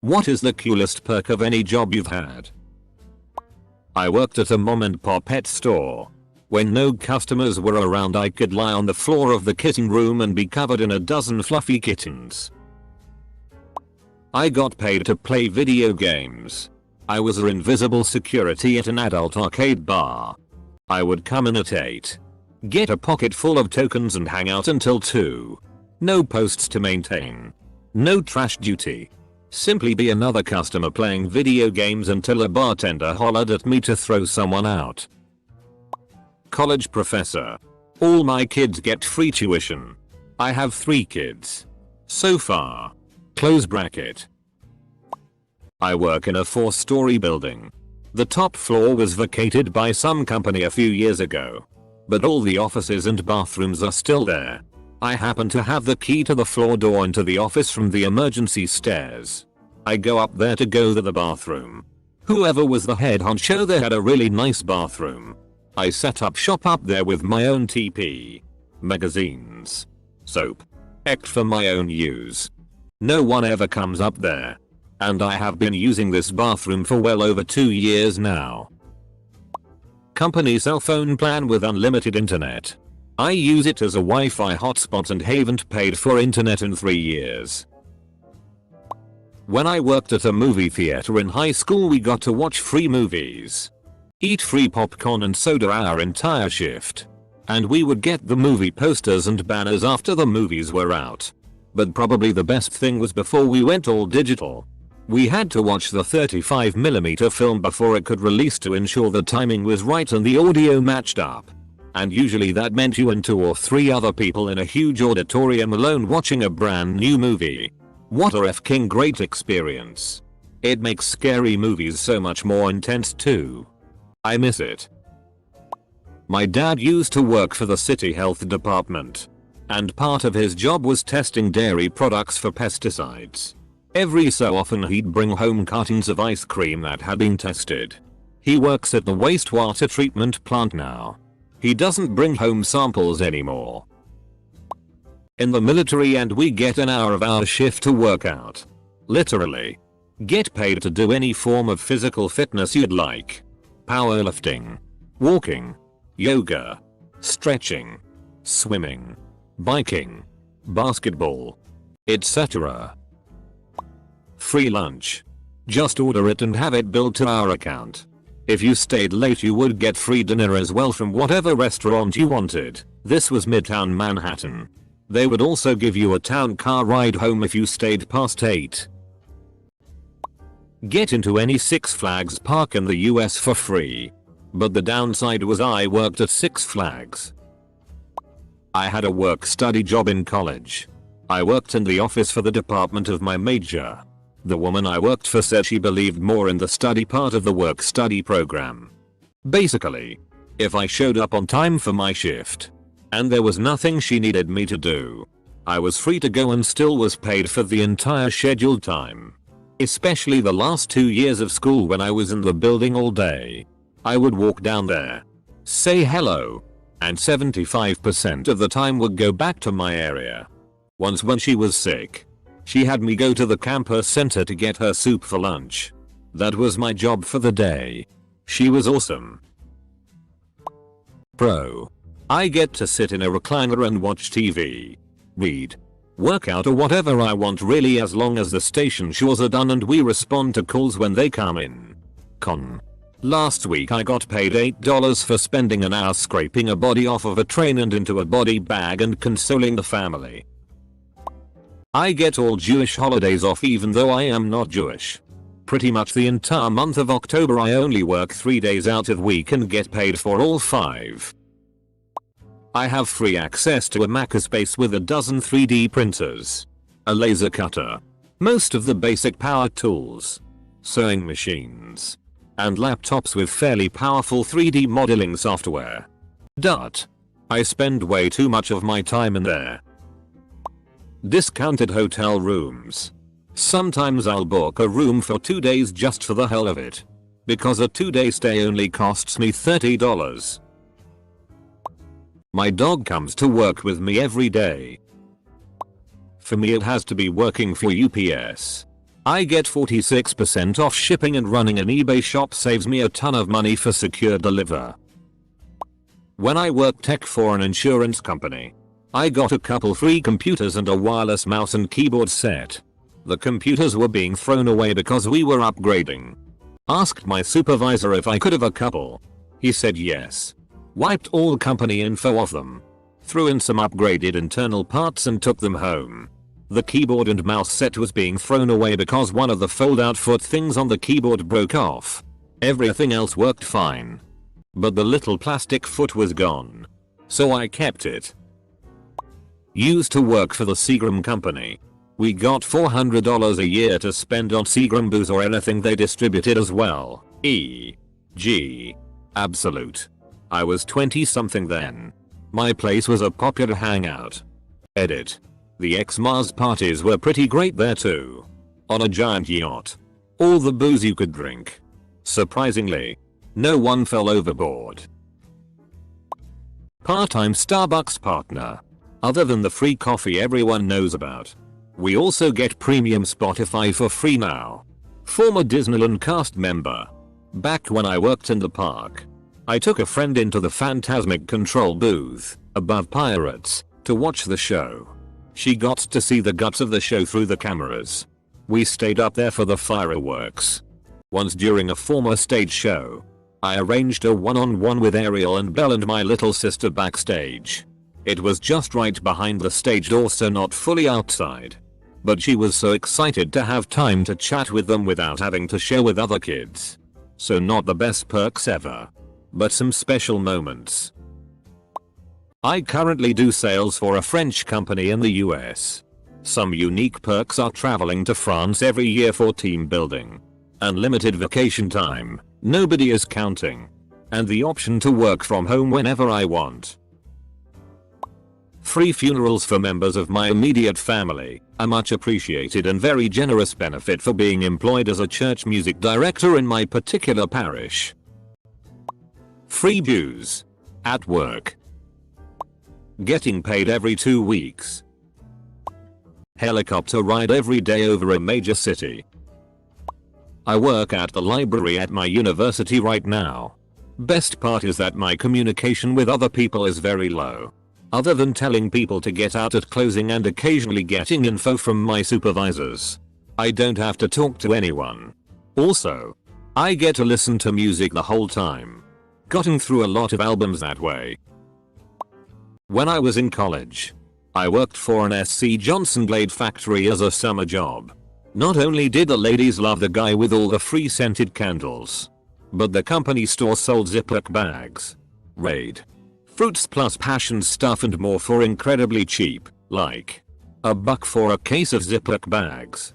What is the coolest perk of any job you've had? I worked at a mom and pop pet store. When no customers were around, I could lie on the floor of the kitten room and be covered in a dozen fluffy kittens. I got paid to play video games. I was an invisible security at an adult arcade bar. I would come in at 8. Get a pocket full of tokens and hang out until 2. No posts to maintain. No trash duty. Simply be another customer playing video games until a bartender hollered at me to throw someone out. College professor. All my kids get free tuition. I have 3 kids. So far. Close bracket. I work in a 4-story building. The top floor was vacated by some company a few years ago. But all the offices and bathrooms are still there. I happen to have the key to the floor door into the office from the emergency stairs. I go up there to go to the bathroom. Whoever was the head honcho there had a really nice bathroom. I set up shop up there with my own TP, magazines, soap, act for my own use. No one ever comes up there. And I have been using this bathroom for well over 2 years now. Company cell phone plan with unlimited internet. I use it as a Wi-Fi hotspot and haven't paid for internet in 3 years. When I worked at a movie theater in high school, we got to watch free movies. Eat free popcorn and soda our entire shift. And we would get the movie posters and banners after the movies were out. But probably the best thing was before we went all digital. We had to watch the 35mm film before it could release to ensure the timing was right and the audio matched up. And usually that meant you and 2 or 3 other people in a huge auditorium alone watching a brand new movie. What a f***ing great experience. It makes scary movies so much more intense too. I miss it. My dad used to work for the city health department. And part of his job was testing dairy products for pesticides. Every so often he'd bring home cartons of ice cream that had been tested. He works at the wastewater treatment plant now. He doesn't bring home samples anymore. In the military, and we get an hour of our shift to work out. Literally. Get paid to do any form of physical fitness you'd like. Powerlifting. Walking. Yoga. Stretching. Swimming. Biking. Basketball. Etc. Free lunch. Just order it and have it billed to our account. If you stayed late, you would get free dinner as well from whatever restaurant you wanted. This was Midtown Manhattan. They would also give you a town car ride home if you stayed past 8. Get into any Six Flags park in the US for free. But the downside was I worked at Six Flags. I had a work-study job in college. I worked in the office for the department of my major. The woman I worked for said she believed more in the study part of the work-study program. Basically, if I showed up on time for my shift, and there was nothing she needed me to do, I was free to go and still was paid for the entire scheduled time. Especially the last 2 years of school when I was in the building all day. I would walk down there, say hello, and 75% of the time would go back to my area. Once when she was sick, she had me go to the campus center to get her soup for lunch. That was my job for the day. She was awesome. Pro. I get to sit in a recliner and watch TV, read, work out or whatever I want, really, as long as the station chores are done and we respond to calls when they come in. Con. Last week I got paid $8 for spending an hour scraping a body off of a train and into a body bag and consoling the family. I get all Jewish holidays off even though I am not Jewish. Pretty much the entire month of October I only work 3 days out of week and get paid for all 5. I have free access to a makerspace with a dozen 3D printers, a laser cutter, most of the basic power tools, sewing machines, and laptops with fairly powerful 3D modeling software. I spend way too much of my time in there. Discounted hotel rooms. Sometimes I'll book a room for 2 days just for the hell of it. Because a 2-day stay only costs me $30. My dog comes to work with me every day. For me it has to be working for UPS. I get 46% off shipping, and running an eBay shop saves me a ton of money for secure deliver. When I worked tech for an insurance company, I got a couple free computers and a wireless mouse and keyboard set. The computers were being thrown away because we were upgrading. Asked my supervisor if I could have a couple. He said yes. Wiped all company info off them. Threw in some upgraded internal parts and took them home. The keyboard and mouse set was being thrown away because one of the fold-out foot things on the keyboard broke off. Everything else worked fine, but the little plastic foot was gone. So I kept it. Used to work for the Seagram company. We got $400 a year to spend on Seagram booze or anything they distributed as well. E.g. Absolute. I was 20 something then. My place was a popular hangout. Edit. The X-Mars parties were pretty great there too. On a giant yacht. All the booze you could drink. Surprisingly, no one fell overboard. Part-time Starbucks partner. Other than the free coffee everyone knows about, we also get premium Spotify for free now. Former Disneyland cast member. Back when I worked in the park, I took a friend into the Phantasmic control booth, above Pirates, to watch the show. She got to see the guts of the show through the cameras. We stayed up there for the fireworks. Once during a former stage show, I arranged a one-on-one with Ariel and Belle and my little sister backstage. It was just right behind the stage door, so not fully outside. But she was so excited to have time to chat with them without having to share with other kids. So not the best perks ever, but some special moments. I currently do sales for a French company in the US. Some unique perks are traveling to France every year for team building, unlimited vacation time, nobody is counting, and the option to work from home whenever I want. Free funerals for members of my immediate family, a much appreciated and very generous benefit for being employed as a church music director in my particular parish. Free booze at work. Getting paid every 2 weeks. Helicopter ride every day over a major city. I work at the library at my university right now. Best part is that my communication with other people is very low. Other than telling people to get out at closing and occasionally getting info from my supervisors, I don't have to talk to anyone. Also, I get to listen to music the whole time. Gotten through a lot of albums that way. When I was in college, I worked for an SC Johnson blade factory as a summer job. Not only did the ladies love the guy with all the free scented candles, but the company store sold Ziploc bags, Raid, fruits plus passion stuff and more for incredibly cheap, like $1 for a case of Ziploc bags.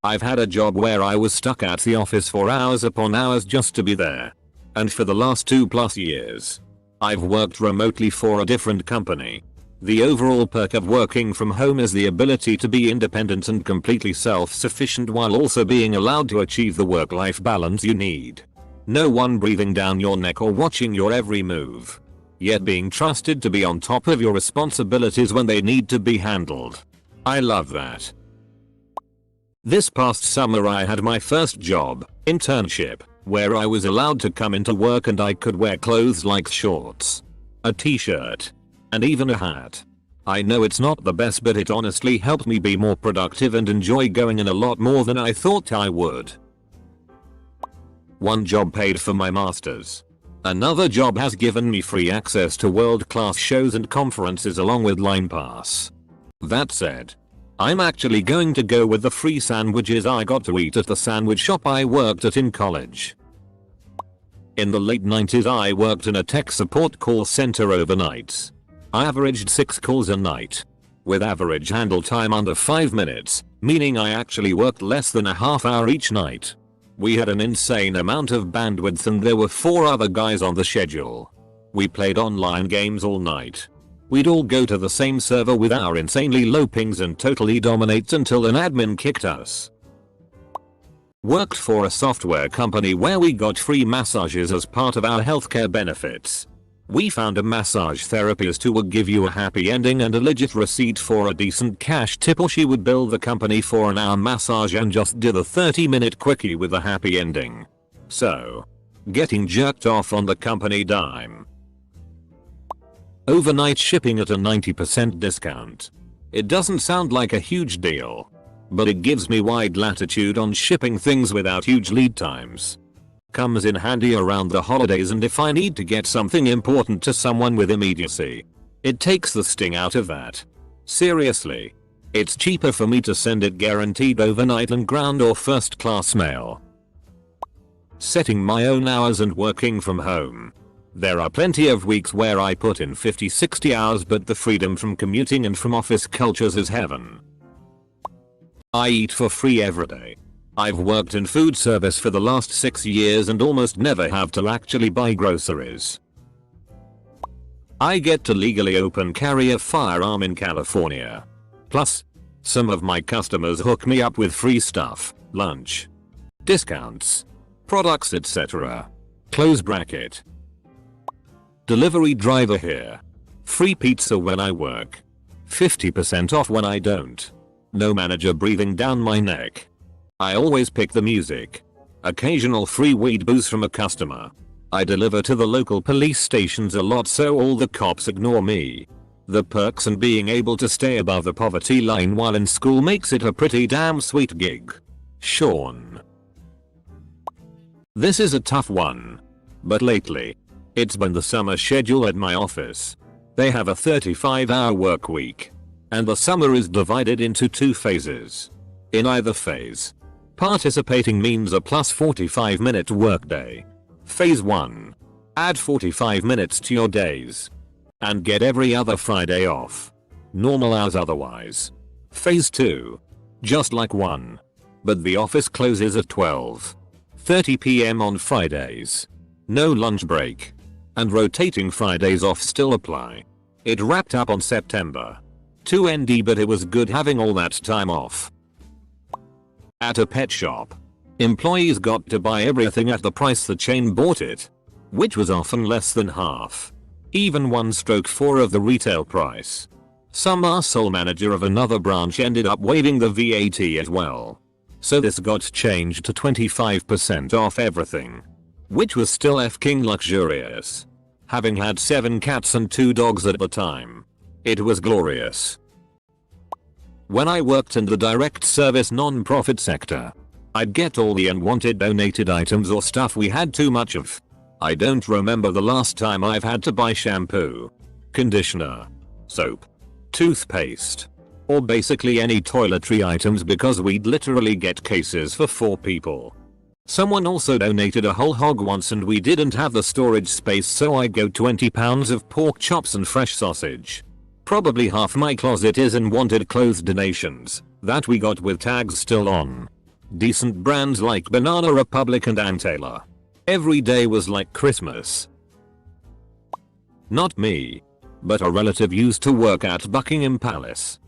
I've had a job where I was stuck at the office for hours upon hours just to be there. And for the last 2+ years, I've worked remotely for a different company. The overall perk of working from home is the ability to be independent and completely self-sufficient while also being allowed to achieve the work-life balance you need. No one breathing down your neck or watching your every move. Yet being trusted to be on top of your responsibilities when they need to be handled. I love that. This past summer I had my first job, internship, where I was allowed to come into work and I could wear clothes like shorts, a t-shirt, and even a hat. I know it's not the best, but it honestly helped me be more productive and enjoy going in a lot more than I thought I would. One job paid for my masters. Another job has given me free access to world-class shows and conferences along with Line Pass. That said, I'm actually going to go with the free sandwiches I got to eat at the sandwich shop I worked at in college. In the late 90s I worked in a tech support call center overnights. I averaged 6 calls a night, with average handle time under 5 minutes, meaning I actually worked less than a half hour each night. We had an insane amount of bandwidth and there were 4 other guys on the schedule. We played online games all night. We'd all go to the same server with our insanely low pings and totally dominate until an admin kicked us. Worked for a software company where we got free massages as part of our healthcare benefits. We found a massage therapist who would give you a happy ending and a legit receipt for a decent cash tip, or she would bill the company for an hour massage and just do the 30-minute quickie with a happy ending. So, getting jerked off on the company dime. Overnight shipping at a 90% discount. It doesn't sound like a huge deal, but it gives me wide latitude on shipping things without huge lead times. Comes in handy around the holidays and if I need to get something important to someone with immediacy. It takes the sting out of that. Seriously. It's cheaper for me to send it guaranteed overnight than ground or first class mail. Setting my own hours and working from home. There are plenty of weeks where I put in 50-60 hours, but the freedom from commuting and from office cultures is heaven. I eat for free every day. I've worked in food service for the last 6 years and almost never have to actually buy groceries. I get to legally open carry a firearm in California. Plus, some of my customers hook me up with free stuff, lunch, discounts, products, etc. Close bracket. Delivery driver here. Free pizza when I work. 50% off when I don't. No manager breathing down my neck. I always pick the music. Occasional free weed booze from a customer. I deliver to the local police stations a lot so all the cops ignore me. The perks and being able to stay above the poverty line while in school makes it a pretty damn sweet gig. Sean. This is a tough one. But lately, it's been the summer schedule at my office. They have a 35-hour work week. And the summer is divided into 2 phases. In either phase, participating means a plus 45-minute workday. Phase 1. Add 45 minutes to your days. And get every other Friday off. Normal hours otherwise. Phase 2. Just like 1. But the office closes at 12:30 p.m. on Fridays. No lunch break. And rotating Fridays off still apply. It wrapped up on September 2 ND, but it was good having all that time off. At a pet shop, employees got to buy everything at the price the chain bought it, which was often less than half, even 1/4 of the retail price. Some arsehole manager of another branch ended up waiving the VAT as well. So this got changed to 25% off everything, which was still f-king luxurious. Having had 7 cats and 2 dogs at the time, it was glorious. When I worked in the direct service non-profit sector, I'd get all the unwanted donated items or stuff we had too much of. I don't remember the last time I've had to buy shampoo, conditioner, soap, toothpaste, or basically any toiletry items because we'd literally get cases for 4 people. Someone also donated a whole hog once and we didn't have the storage space, so I got 20 pounds of pork chops and fresh sausage. Probably half my closet is in wanted clothes donations that we got with tags still on. Decent brands like Banana Republic and Ann Taylor. Every day was like Christmas. Not me, but a relative used to work at Buckingham Palace.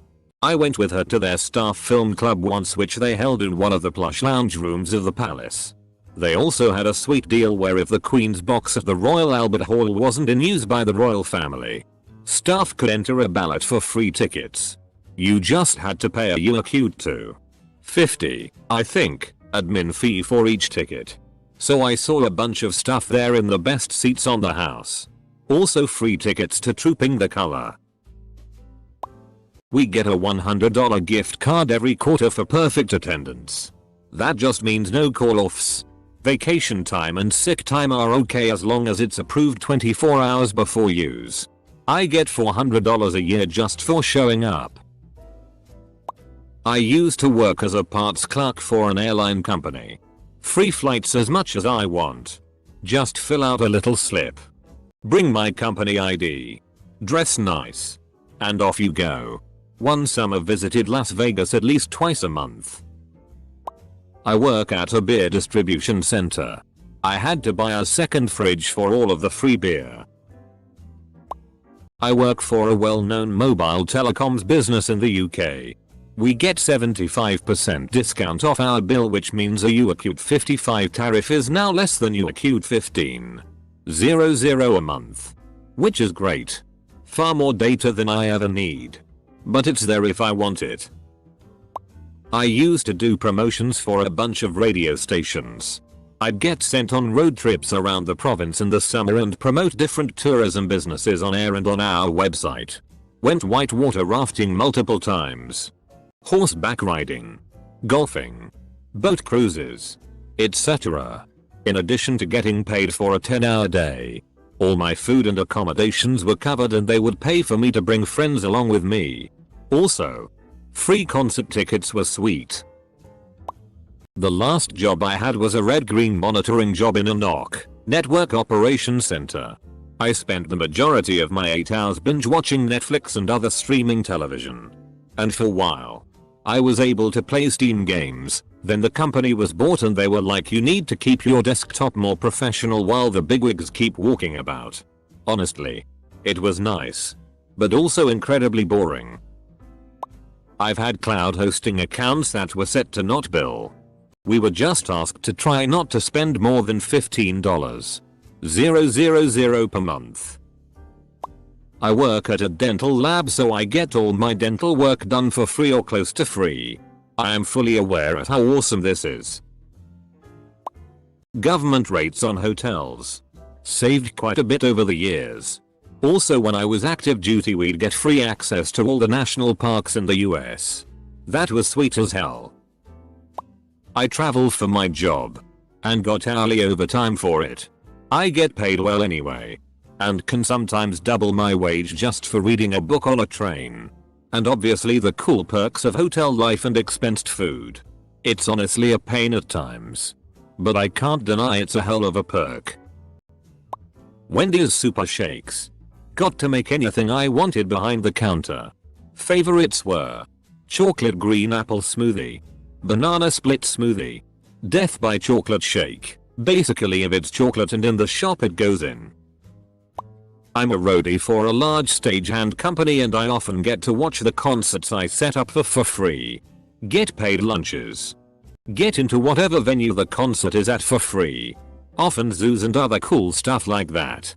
I went with her to their staff film club once, which they held in one of the plush lounge rooms of the palace. They also had a sweet deal where if the Queen's box at the Royal Albert Hall wasn't in use by the royal family, staff could enter a ballot for free tickets. You just had to pay a $2.50, I think, admin fee for each ticket. So I saw a bunch of stuff there in the best seats on the house. Also free tickets to Trooping the Color. We get a $100 gift card every quarter for perfect attendance. That just means no call-offs. Vacation time and sick time are okay as long as it's approved 24 hours before use. I get $400 a year just for showing up. I used to work as a parts clerk for an airline company. Free flights as much as I want. Just fill out a little slip. Bring my company ID. Dress nice. And off you go. One summer visited Las Vegas at least twice a month. I work at a beer distribution center. I had to buy a second fridge for all of the free beer. I work for a well-known mobile telecoms business in the UK. We get 75% discount off our bill, which means a UACute 55 tariff is now less than UACute 15.00 a month. which is great. Far more data than I ever need. But it's there if I want it. I used to do promotions for a bunch of radio stations. I'd get sent on road trips around the province in the summer and promote different tourism businesses on air and on our website. Went whitewater rafting multiple times. Horseback riding. Golfing. Boat cruises. Etc. In addition to getting paid for a 10-hour day. All my food and accommodations were covered and they would pay for me to bring friends along with me. Also, free concert tickets were sweet. The last job I had was a red-green monitoring job in a NOC, Network Operations Center. I spent the majority of my 8 hours binge watching Netflix and other streaming television. And for a while, I was able to play Steam games. Then the company was bought and they were like, you need to keep your desktop more professional while the bigwigs keep walking about. Honestly, it was nice. But also incredibly boring. I've had cloud hosting accounts that were set to not bill. We were just asked to try not to spend more than $15,000 per month. I work at a dental lab, so I get all my dental work done for free or close to free. I am fully aware of how awesome this is. Government rates on hotels. Saved quite a bit over the years. Also, when I was active duty, we'd get free access to all the national parks in the US. That was sweet as hell. I travel for my job. And got hourly overtime for it. I get paid well anyway. And can sometimes double my wage just for reading a book on a train. And obviously the cool perks of hotel life and expensed food. It's honestly a pain at times. But I can't deny it's a hell of a perk. Wendy's Super Shakes. Got to make anything I wanted behind the counter. Favorites were chocolate green apple smoothie, banana split smoothie, death by chocolate shake. Basically if it's chocolate and in the shop it goes in. I'm a roadie for a large stagehand company and I often get to watch the concerts I set up for free. Get paid lunches. Get into whatever venue the concert is at for free. Often zoos and other cool stuff like that.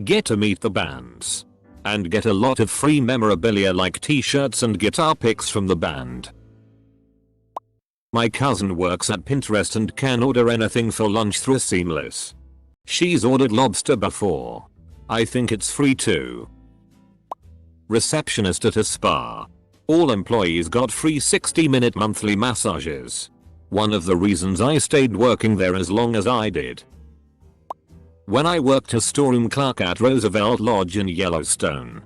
Get to meet the bands. And get a lot of free memorabilia like t-shirts and guitar picks from the band. My cousin works at Pinterest and can order anything for lunch through Seamless. She's ordered lobster before. I think it's free too. Receptionist at a spa. All employees got free 60-minute monthly massages. One of the reasons I stayed working there as long as I did. When I worked as storeroom clerk at Roosevelt Lodge in Yellowstone,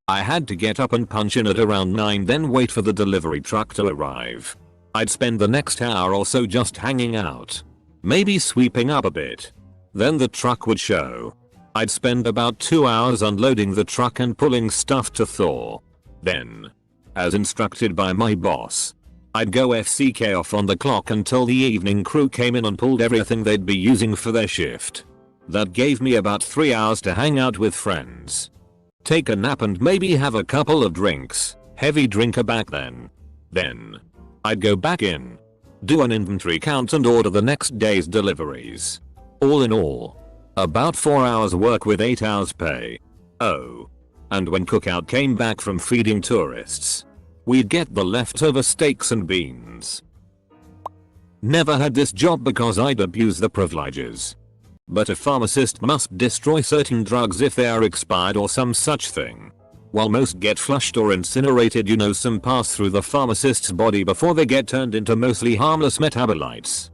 I had to get up and punch in at around 9, then wait for the delivery truck to arrive. I'd spend the next hour or so just hanging out. Maybe sweeping up a bit. Then the truck would show. I'd spend about 2 hours unloading the truck and pulling stuff to thaw. Then, as instructed by my boss, I'd go FCK off on the clock until the evening crew came in and pulled everything they'd be using for their shift. That gave me about 3 hours to hang out with friends. Take a nap and maybe have a couple of drinks. Heavy drinker back then. Then, I'd go back in, do an inventory count and order the next day's deliveries. All in all, about 4 hours work with 8 hours pay. Oh. And when cookout came back from feeding tourists, we'd get the leftover steaks and beans. Never had this job because I'd abuse the privileges. But a pharmacist must destroy certain drugs if they are expired or some such thing. While most get flushed or incinerated, some pass through the pharmacist's body before they get turned into mostly harmless metabolites.